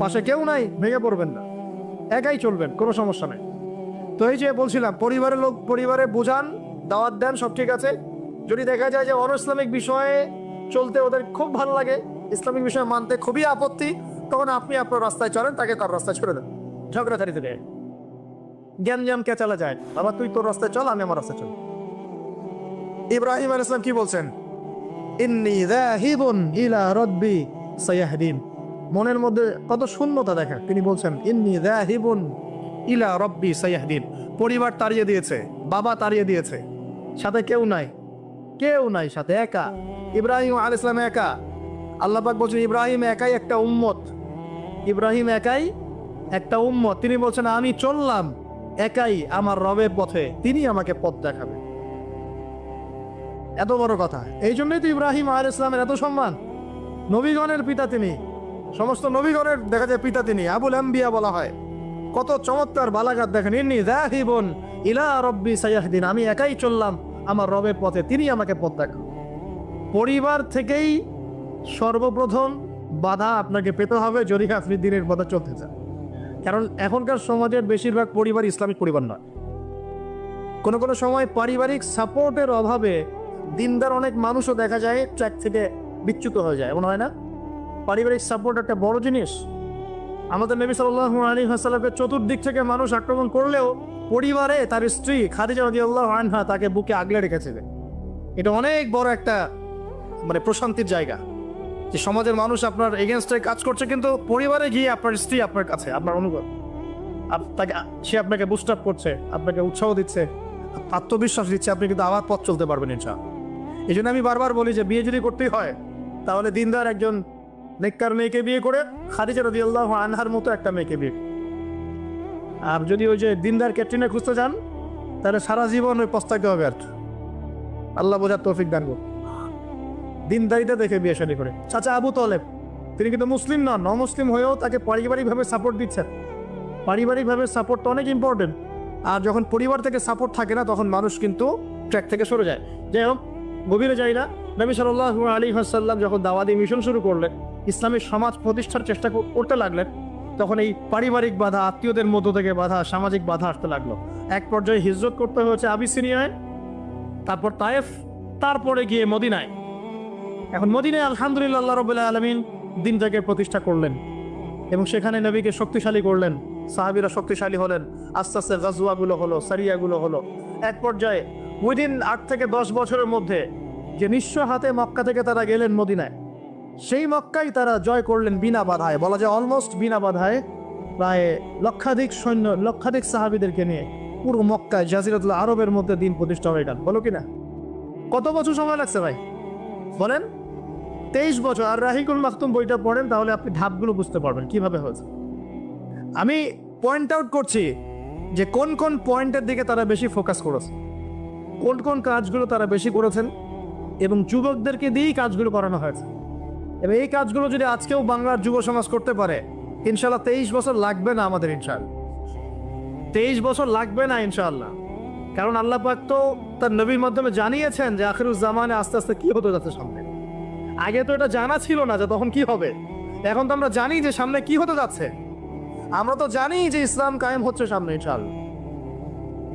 পাশে কেউ নাই, ভেঙে পড়বেন না, একাই চলবেন, কোনো সমস্যা নেই। তো এই যে বলছিলাম, পরিবারের লোক পরিবারে বোঝান, দাওয়াত দেন, সব ঠিক আছে। যদি দেখা যায় যে অন ইসলামিক বিষয়ে চলতে ওদের খুব ভালো লাগে, ইসলামিক বিষয় মানতে খুবই আপত্তি, তখন আপনি আপনার রাস্তায় চলেন, তাকে তার রাস্তায় ছেড়ে দেন। ঝগড়াঝাড়িতে দেয় জ্ঞান কে চালা যায়, বাবা তুই তোর রাস্তায় চল, আমি আমার রাস্তায় চল। ইব্রাহিম আলাইহিস সালাম কি বলছেন? ইন্নী যাহিবুন ইলা রাব্বি সায়াহদিন। মনের মধ্যে কত শূন্যতা দেখেন, তিনি বলছেন ইন্নী যাহিবুন ইলা রাব্বি সায়াহদিন। পরিবার তাড়িয়ে দিয়েছে, বাবা তাড়িয়ে দিয়েছে, সাথে কেউ নাই, কেউ নাই সাথে, একা। ইব্রাহিম আলাইহিস সালাম একা। আল্লাহ পাক বলছেন ইব্রাহিম একাই একটা উম্মত, ইব্রাহিম একাই একটা উম্মত। তিনি বলছেন আমি চললাম একাই আমার রবের পথে, তিনি আমাকে পথ দেখাবেন। এত বড় কথা, এই জন্যই তো ইব্রাহিম আলাইহিস সালামের এত সম্মান। নবীগণের পিতা তিনি, সমস্ত নবীগণের দেখা যায় পিতা তিনি, আবুল আম্বিয়া বলা হয়। কত চমৎকার বালাগাত দেখেন, ইন্নী যাহিবুন ইলা রাব্বি সায়াহদিন, আমি একাই চললাম আমার রবের পথে, তিনি আমাকে পথ দেখান। পরিবার থেকেই সর্বপ্রথম বাধা আপনাকে পেতে হবে যদি আপনি দিনের পথে চলতে চান। কারণ এখনকার সমাজের বেশিরভাগ পরিবার ইসলামিক পরিবার নয়। কোনো কোনো সময় পারিবারিক সাপোর্টের অভাবে দিনদার অনেক মানুষও দেখা যায় ট্র্যাক থেকে বিচ্যুত হয়ে যায়, এমন হয় না? পারিবারিক সাপোর্ট একটা বড় জিনিস। আমাদের নবী সাল্লাল্লাহু আলাইহি ওয়াসাল্লামের চতুর্দিক থেকে মানুষ আক্রমণ করলেও পরিবারে তার স্ত্রী খাদিজা রাদিয়াল্লাহু আনহা তাকে বুকে আগলে রেখেছিলেন। এটা অনেক বড় একটা প্রশান্তির জায়গা, যে সমাজের মানুষ আপনার এগেনস্টে কাজ করছে, কিন্তু পরিবারে গিয়ে আপনার স্ত্রী আপনার কাছে, আপনার অনুগত, তাকে সে আপনাকে বুস্ট আপ করছে, আপনাকে উৎসাহ দিচ্ছে, আত্মবিশ্বাস দিচ্ছে, আপনি কিন্তু আবার পথ চলতে পারবেন ইনশাআল্লাহ। এই জন্য আমি বারবার বলি যে বিয়ে যদি করতেই হয় তাহলে দিনদার একজন নেককার মেয়েকে বিয়ে করে খাদিজা রাদিয়াল্লাহু আনহার মতো একটা মেয়েকে বিয়ে। আর যদি ওই যে দিনদার ক্যাটরিনা খুঁজতে যান তাহলে সারা জীবন ওই পস্তাইতে হবে। আর আল্লাহ বোঝার তৌফিক দান করুন। দিনদারিতা দেখে বিয়ে শাদী করে। চাচা আবু তালেব তিনি কিন্তু মুসলিম নন, নমুসলিম হয়েও তাকে পারিবারিকভাবে সাপোর্ট দিচ্ছেন। পারিবারিকভাবে সাপোর্ট তো অনেক ইম্পর্টেন্ট। আর যখন পরিবার থেকে সাপোর্ট থাকে না তখন মানুষ কিন্তু ট্র্যাক থেকে সরে যায়। যাই হোক, গভীরে যাই না। নবী সাল্লাল্লাহু আলাইহি ওয়াসাল্লাম যখন দাওয়াতি মিশন শুরু করলেন, ইসলামী সমাজ প্রতিষ্ঠার চেষ্টা করতে লাগলেন, তখন এই পারিবারিক বাধা, আত্মীয়দের মধ্য থেকে বাধা, সামাজিক বাধা আসতে লাগলো। এক পর্যায়ে হিজরত করতে হয়েছে আবিসিনিয়ায়, তারপর তায়েফ, তারপরে গিয়ে মদিনায়। এখন মদিনায় আলহামদুলিল্লাহ আল্লাহ রাব্বুল আলামিন দিনটাকে প্রতিষ্ঠা করলেন এবং সেখানে নবীকে শক্তিশালী করলেন, সাহাবীরা শক্তিশালী হলেন, আস্তে আস্তে গাজওয়াগুলো হলো, সারিয়াগুলো হলো। এক পর্যায়ে উইদিন 8 থেকে 10 বছরের মধ্যে যে নিঃস্ব হাতে মক্কা থেকে তারা গেলেন মদিনায়, সেই মক্কাই তারা জয় করলেন বিনা বাধায়, বলা যায় অলমোস্ট বিনা বাধায়। প্রায় লক্ষাধিক সৈন্য, লক্ষাধিক সাহাবীদেরকে নিয়ে পুরো মক্কায়, জাজিরাতুল আরবের মধ্যে দিন প্রতিষ্ঠা হয়ে গেল। বলো কিনা? কত বছর সময় লাগছে ভাই বলেন? 23 বছর। আর রাহিকুল মাকতুম বইটা পড়েন তাহলে আপনি ধাপগুলো বুঝতে পারবেন কিভাবে হয়েছে। আমি পয়েন্ট আউট করছি যে কোন কোন পয়েন্টের দিকে তারা বেশি ফোকাস করেছে, কোন কোন কাজগুলো তারা বেশি করেছেন, এবং যুবকদেরকে দিয়েই কাজগুলো করানো হয়েছে। এবং এই কাজগুলো যদি আজকেও বাংলার যুব সমাজ করতে পারে, ইনশাল্লাহ 23 বছর লাগবে না আমাদের, ইনশাল্লাহ 23 বছর লাগবে না ইনশাআল্লাহ। কারণ আল্লাহ পাক তো তার নবীর মাধ্যমে জানিয়েছেন যে আখিরুজ জামানে আস্তে আস্তে কি হতে যাচ্ছে সামনে। আগে তো এটা জানা ছিল না যে তখন কি হবে, এখন তো আমরা জানি যে সামনে কি হতে যাচ্ছে। আমরা তো জানি যে ইসলাম কায়েম হচ্ছে সামনে ইনশাআল্লাহ,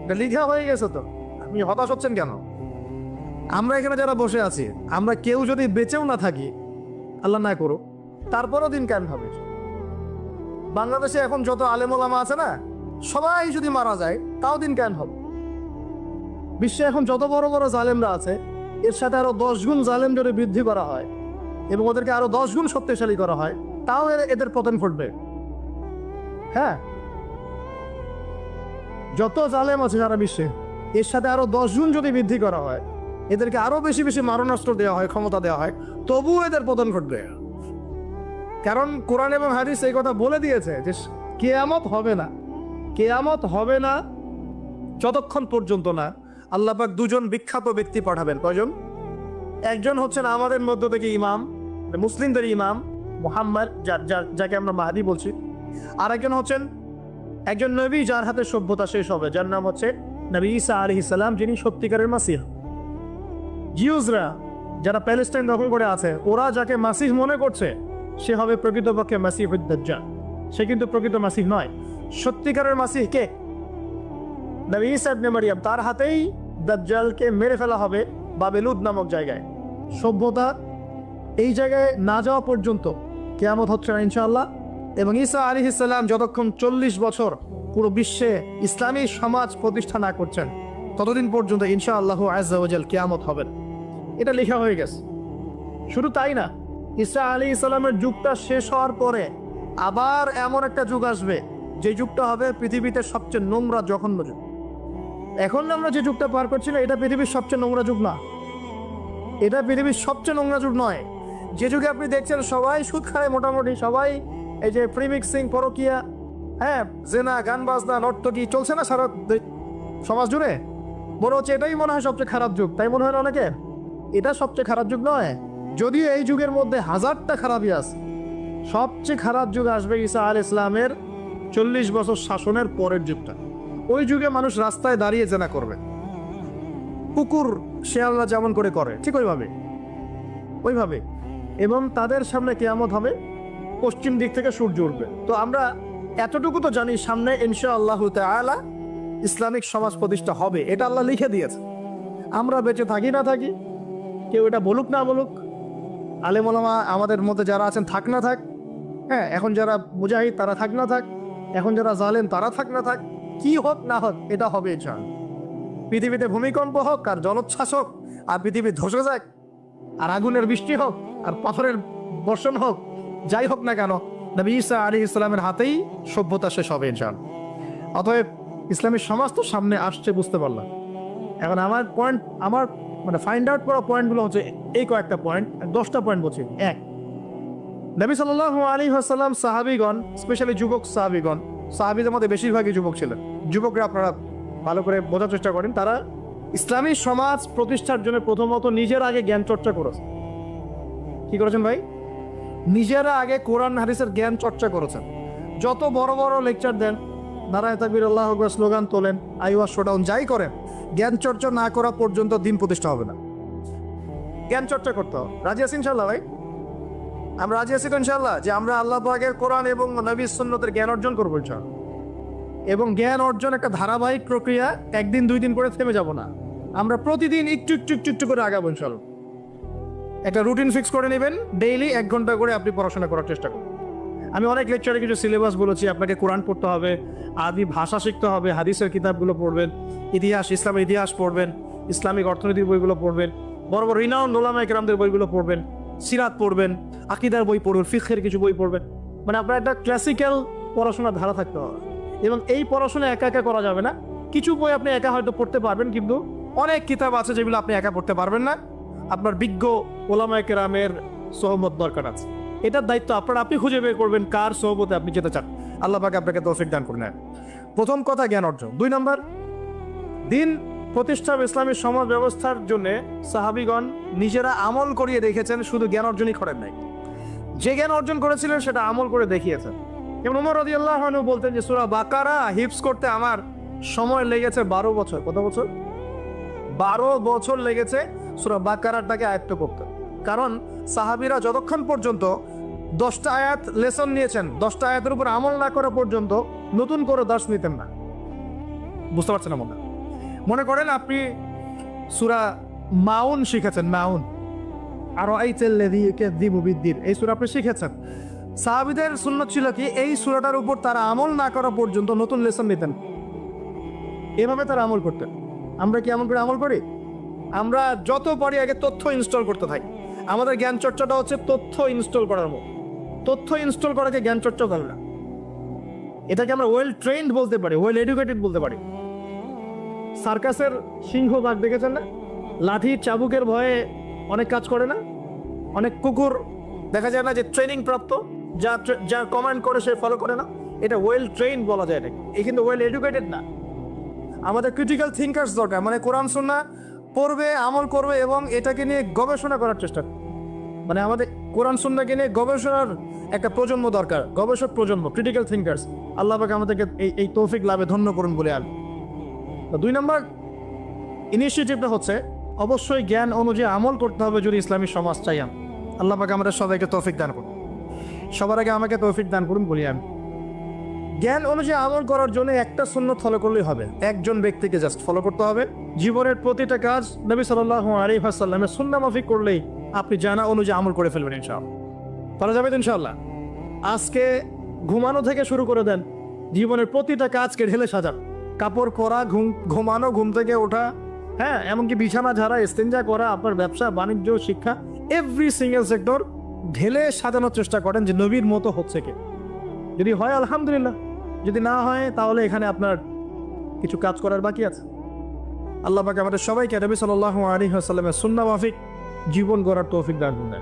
এটা লিখা হয়ে গেছে। তো আপনি হতাশ হচ্ছেন কেন? আমরা এখানে যারা বসে আছি, আমরা কেউ যদি বেঁচেও না থাকি, আল্লাহ না করো, তারপরও দিন কায়েম হবে। বাংলাদেশে এখন যত আলেম ওলামা আছে না, সবাই যদি মারা যায় তাও দিন কায়েম হবে। বিশ্বে এখন যত বড় বড় জালেমরা আছে, এর সাথে আরো 10 গুণ জালেম যদি বৃদ্ধি করা হয় এবং ওদেরকে আরো 10 গুণ শক্তিশালী করা হয়, তাও এদের পতন ঘটবে। হ্যাঁ, যত জালেম আছে সারা বিশ্বে, এর সাথে আরো 10 গুণ যদি বৃদ্ধি করা হয়, এদেরকে আরো বেশি বেশি মারণাস্ত্র দেওয়া হয়, ক্ষমতা দেওয়া হয়, তবুও এদের পতন ঘটবে। কারণ কোরআন এবং হাদিস এই কথা বলে দিয়েছে যে কিয়ামত হবে না, কিয়ামত হবে না যতক্ষণ পর্যন্ত না আল্লাহ পাক 2জন বিখ্যাত ব্যক্তি পাঠাবেন। কয়জন? একজন হচ্ছেন আমাদের মধ্য থেকে ইমাম, মুসলিমদের ইমাম মুহাম্মদ, যাকে আমরা মাহদী বলছি। আর একজন হচ্ছেন একজন নবী যার হাতে সভ্যতা শেষ হবে, যার নাম হচ্ছে নবী ঈসা আলাইহিস সালাম, যিনি সত্যিকারের মাসিহ। জিউসরা যারা প্যালেস্টাইন দখল করে আছে, ওরা যাকে মাসিহ মনে করছে সে হবে প্রকৃতপক্ষে মাসিহুদ দাজ্জাল। সে কিন্তু প্রকৃত মাসিহ নয়। সত্যিকারের মাসিহ কে? নবী ঈসা ইবনে মারইয়াম। তার হাতেই দাজ্জালকে মেরে ফেলা হবে বাবেলুদ নামক জায়গায়। সভ্যতা এই জায়গায় না যাওয়া পর্যন্ত কিয়ামত হচ্ছে না ইনশাআল্লাহ। এবং ঈসা আলাইহিস সালাম যতক্ষণ 40 বছর পুরো বিশ্বে ইসলামী সমাজ প্রতিষ্ঠা না করছেন, ততদিন পর্যন্ত ইনশাআল্লাহু আযজা ওয়া জাল কিয়ামত হবে না। এটা লেখা হয়ে গেছে। শুধু তাই না, ঈসা আলাইহিস সালামের যুগটা শেষ হওয়ার পরে আবার এমন একটা যুগ আসবে, যে যুগটা হবে পৃথিবীতে সবচেয়ে নোংরা জঘন্য যুগ। এখন আমরা যে যুগটা পার করছি না, এটা পৃথিবীর সবচেয়ে নোংরা যুগ না। এটা পৃথিবীর সবচেয়ে নোংরা যুগ নয়। যে যুগে আপনি দেখছেন সবাই সুদ খায়, মোটামুটি সবাই এই যে প্রিমিক্সিং, পরকিয়া, হ্যাঁ, জেনা, গান বাজনা, নর্তকী চলছে না সারা সমাজ জুড়ে, মনে হচ্ছে এটাই মনে হয় সবচেয়ে খারাপ যুগ। তাই মনে হয় না অনেকে? এটা সবচেয়ে খারাপ যুগ নয়। যদিও এই যুগের মধ্যে হাজারটা খারাপই আছে, সবচেয়ে খারাপ যুগ আসবে ঈসা আলাইহিস সালামের 40 বছর শাসনের পরের যুগটা। ওই যুগে মানুষ রাস্তায় দাঁড়িয়ে জেনা করবে, কুকুর শেয়ালরা যেমন করে ঠিক ওইভাবে। এবং তাদের সামনে কিয়ামত হবে, পশ্চিম দিক থেকে সূর্য উঠবে। তো আমরা এতটুকু তো জানি, সামনে ইনশাআল্লাহু তাআলা ইসলামিক সমাজ প্রতিষ্ঠা হবে। এটা আল্লাহ লিখে দিয়েছে। আমরা বেঁচে থাকি না থাকি, কেউ এটা বলুক না বলুক, আলেম ওলামা আমাদের মধ্যে যারা আছেন থাক না থাক, হ্যাঁ, এখন যারা মুজাহিদ তারা থাক না থাক, এখন যারা জালেম তারা থাক না থাক, কি হোক না হোক এটা হবে ইনশাআল্লাহ। পৃথিবীতে ভূমিকম্প হোক আর জলোচ্ছ্বাস হোক আর পৃথিবী ধসে যাক আর আগুনের বৃষ্টি হোক আর পাথরের বর্ষণ হোক, যাই হোক না কেন, নবী ঈসা আলাইহিস সালামের হাতেই সভ্যতা শেষ হবে ইনশাআল্লাহ। অতএব ইসলামী সমাজ তো সামনে আসছে, বুঝতে পারলাম। এখন আমার মানে ফাইন্ড আউট করা পয়েন্টগুলো হচ্ছে এই কয়েকটা পয়েন্ট, 10টা পয়েন্ট বলছি। এক, নবী সাল্লাল্লাহু আলাইহি ওয়াসাল্লাম সাহাবীগণ, স্পেশালি যুবক সাহাবীগণ, সাহাবীদের মধ্যে বেশিরভাগই যুবক ছিলেন। যুবকরা আপনারা ভালো করে বোঝার চেষ্টা করেন, তারা ইসলামী সমাজ প্রতিষ্ঠার জন্য প্রথমত নিজের আগে জ্ঞান চর্চা করেছেন। কি করেছেন ভাই? নিজেরা আগে কোরআন হাদিসের জ্ঞান চর্চা করেছেন। যত বড় বড় লেকচার দেন, নারায়ে তাকবীর, আল্লাহু আকবার স্লোগান তোলেন, আইওয়াজ শোডাউন, যাই করেন, জ্ঞান চর্চা না করা পর্যন্ত দিন প্রতিষ্ঠা হবে না। জ্ঞান চর্চা করতে হবে। রাজি আছি ইনশাআল্লাহ ভাই? আমরা রাজি আছি তো ইনশাআল্লাহ যে আমরা আল্লাহ পাকের কোরআন এবং নবীর সুন্নতের জ্ঞান অর্জন করবো ইনশাআল্লাহ। এবং জ্ঞান অর্জন একটা ধারাবাহিক প্রক্রিয়া, একদিন 2 দিন করে থেমে যাব না। আমরা প্রতিদিন একটু একটু একটু একটু করে আগাবো ইনশাআল্লাহ। একটা রুটিন ফিক্স করে নেবেন, ডেইলি 1 ঘন্টা করে আপনি পড়াশোনা করার চেষ্টা করুন। আমি অনেক লেকচারে কিছু সিলেবাস বলেছি, আপনাকে কোরআন পড়তে হবে, আদি ভাষা শিখতে হবে, হাদিসের কিতাবগুলো পড়বেন, ইতিহাস, ইসলামের ইতিহাস পড়বেন, ইসলামিক অর্থনীতির বইগুলো পড়বেন, বড় বড় রিনাউন্ড ওলামায়ে কেরামদের বইগুলো পড়বেন, সিরাত পড়বেন, আকীদার বই পড়বেন, ফিকহের কিছু বই পড়বেন। মানে আপনার একটা ক্লাসিক্যাল পড়াশোনার ধারা থাকতে হবে। এবং এই পড়াশোনা একা একা করা যাবে না। কিছু বই আপনি একা হয়তো পড়তে পারবেন, কিন্তু অনেক কিতাব আছে যেগুলো আপনি একা পড়তে পারবেন না। আপনার বিজ্ঞ ওলামায়ে কেরামের সোহবত দরকার আছে। এটার দায়িত্ব আপনি খুঁজে বের করবেন কার সোহবতে আপনি যেতে চান। আল্লাহ পাক আপনাকে তৌফিক দান করুন। প্রথম কথা জ্ঞান অর্জন। 2 নম্বর, দিন প্রতিষ্ঠা ইসলামী সমাজ ব্যবস্থার জন্য সাহাবীগণ নিজেরা আমল করিয়ে দেখেছেন, শুধু জ্ঞান অর্জনই করেন নাই। যে জ্ঞান অর্জন করেছিলেন সেটা আমল করে দেখিয়েছেন। যেমন ওমর রাদিয়াল্লাহু আনহু বলতেন যে সূরা বাকারা হিফজ করতে আমার সময় লেগেছে 12 বছর। কত বছর? 12 বছর লেগেছে সূরা বাকারাটাকে আয়ত্ত করতে। কারণ সাহাবীরা যতক্ষণ পর্যন্ত 10টা আয়াত লেসন নিয়েছেন, 10টা আয়াতের উপর আমল না করা পর্যন্ত নতুন করে দার্স নিতেন না। বুঝতে পারছেন না? মনে করেন আপনি সূরা মাউন শিখেছেন, মাউন, আরাআইতাল্লাযী ইউকাযযিবু বিদ্দীন, এই সূরা আপনি শিখেছেন। সাহাবীদের সুন্নাত ছিল কি, এই সূরাটার উপর তারা আমল না করা পর্যন্ত নতুন লেসন নিতেন। এভাবে তারা আমল করতেন। আমরা কি এমন করে আমল করি? আমরা যত পারি আগে তথ্য ইনস্টল করতে থাকি। আমাদের জ্ঞান চর্চাটা হচ্ছে তথ্য ইনস্টল করার মতো। তথ্য ইনস্টল করাকে জ্ঞান চর্চা করে না। এটাকে আমরা ওয়েল ট্রেন্ড বলতে পারি, ওয়েল এডুকেটেড বলতে পারি। সার্কাসের সিংহ বাঘ দেখেছেন না? লাঠি চাবুকের ভয়ে অনেক কাজ করে না? অনেক কুকুর দেখা যায় না যে ট্রেনিং প্রাপ্ত, যা কমান্ড করে সে ফলো করে না? এটা ওয়েল ট্রেন্ড বলা যায় এটাকে। এই কিন্তু ওয়েল এডুকেটেড না। আমাদের ক্রিটিক্যাল থিঙ্কার্স দরকার, মানে কোরআন সুন্নাহ পড়বে, আমল করবে এবং এটাকে নিয়ে গবেষণা করার চেষ্টা করবে। মানে আমাদের কোরআন সুন্নাহকে নিয়ে গবেষণার একটা প্রজন্ম দরকার, গবেষক প্রজন্ম, ক্রিটিক্যাল থিঙ্কার্স। আল্লাহ পাক আমাদেরকে এই তৌফিক লাভে ধন্য করুন বলে আমি। 2 নম্বর ইনিশিয়েটিভটা হচ্ছে অবশ্যই জ্ঞান অনুযায়ী আমল করতে হবে যদি ইসলামী সমাজ চাই। আল্লাহ পাক আমাদের সবাইকে তৌফিক দান করুন। সবার আগে আমাকে তৌফিক দান করুন বলি আমি। জ্ঞান অনুযায়ী আমল করার জন্য একটা সুন্নত ফলো করলেই হবে, একজন ব্যক্তিকে জাস্ট ফলো করতে হবে। জীবনের প্রতিটা কাজ নবী সাল্লাল্লাহু আলাইহি ওয়াসাল্লামের সুন্নাহ মাফিক করলেই আপনি জানা অনুযায়ী আমল করে ফেলবেন ইনশাআল্লাহ। পারা যাবে তো ইনশাআল্লাহ। আজকে ঘুমানো থেকে শুরু করে দেন, জীবনের প্রতিটা কাজকে ঢেলে সাজান। কাপড় পরা, ঘুমানো, ঘুম থেকে ওঠা, হ্যাঁ, এমনকি বিছানা ঝাড়া, ইস্তেঞ্জা করা, আপনার ব্যবসা বাণিজ্য, শিক্ষা, এভরি সিঙ্গেল সেক্টর ঢেলে সাজানোর চেষ্টা করেন যে নবীর মতো হচ্ছে কি। যদি হয় আলহামদুলিল্লাহ, যদি না হয় তাহলে এখানে আপনার কিছু কাজ করার বাকি আছে। আল্লাহ পাক আমাদের সবাইকে নবী সাল্লাল্লাহু আলাইহি ওয়াসাল্লামের সুন্নাহ মাফিক জীবন গড়ার তৌফিক দান করুন।